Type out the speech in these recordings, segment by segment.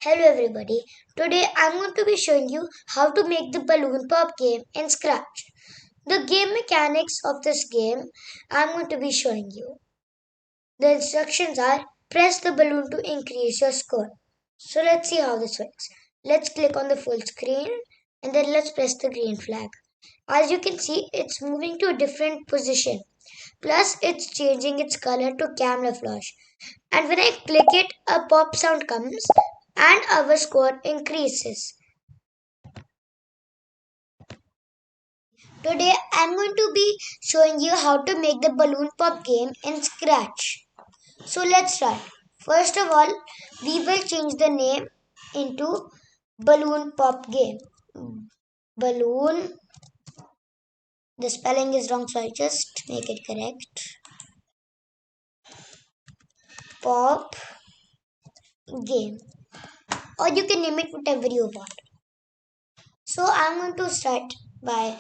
Hello everybody. Today I'm going to be showing you how to make the balloon pop game in Scratch. The game mechanics of this game I'm going to be showing you. The instructions are press the balloon to increase your score. So let's see how this works. Let's click on the full screen and then let's press the green flag. As you can see, it's moving to a different position. Plus, it's changing its color to camouflage. And when I click it, a pop sound comes and our score increases. Today, I'm going to be showing you how to make the balloon pop game in Scratch. So let's start. First of all, we will change the name into balloon pop game. Balloon, the spelling is wrong, so I just make it correct. Pop game, or you can name it whatever you want. So I'm going to start by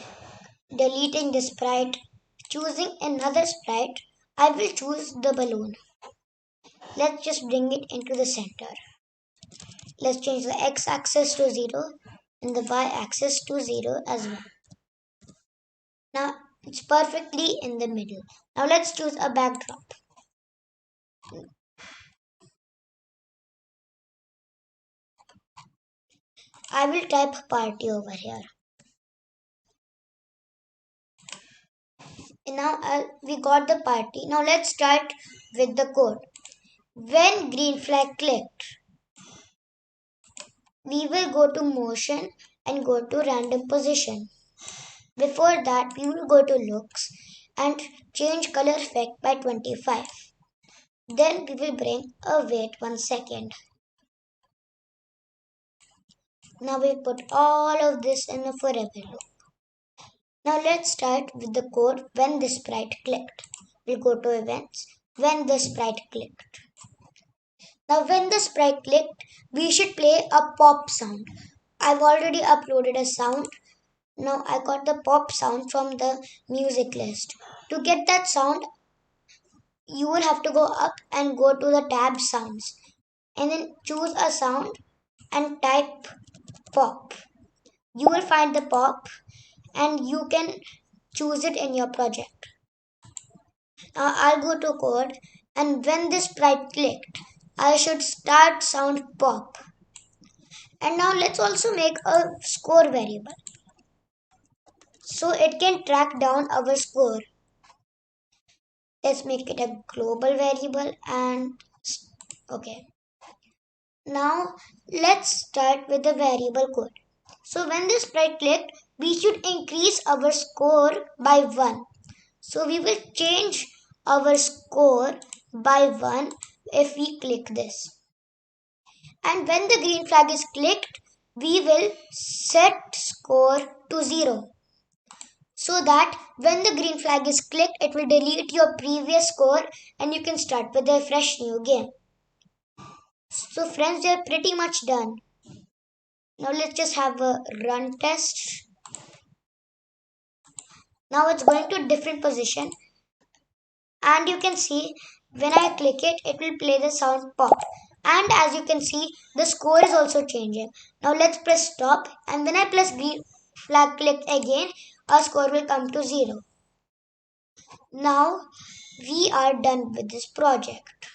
deleting the sprite, choosing another sprite. I will choose the balloon. Let's just bring it into the center. Let's change the x-axis to 0 and the y-axis to 0 as well. Now it's perfectly in the middle. Now let's choose a backdrop. I will type party over here. And now we got the party. Now let's start with the code. When green flag clicked, we will go to motion and go to random position. Before that, we will go to looks and change color effect by 25. Then we will bring a wait 1 second. Now we put all of this in a forever loop. Now let's start with the code when the sprite clicked. We'll go to events when the sprite clicked. Now when the sprite clicked, we should play a pop sound. I've already uploaded a sound. Now I got the pop sound from the music list. To get that sound, you will have to go up and go to the tab sounds and then choose a sound and type pop. You will find the pop and you can choose it in your project. Now I'll go to code and when this sprite clicked, I should start sound pop. And now let's also make a score variable so it can track down our score. Let's make it a global variable and okay. Now let's start with the variable code. So when the sprite clicked, we should increase our score by 1. So we will change our score by 1 if we click this. And when the green flag is clicked, we will set score to 0. So that when the green flag is clicked, it will delete your previous score and you can start with a fresh new game. So friends, we are pretty much done. Now let's just have a run test. Now it's going to a different position and you can see when I click it, it will play the sound pop. And as you can see, the score is also changing. Now let's press stop and when I press green flag click again, our score will come to 0. Now we are done with this project.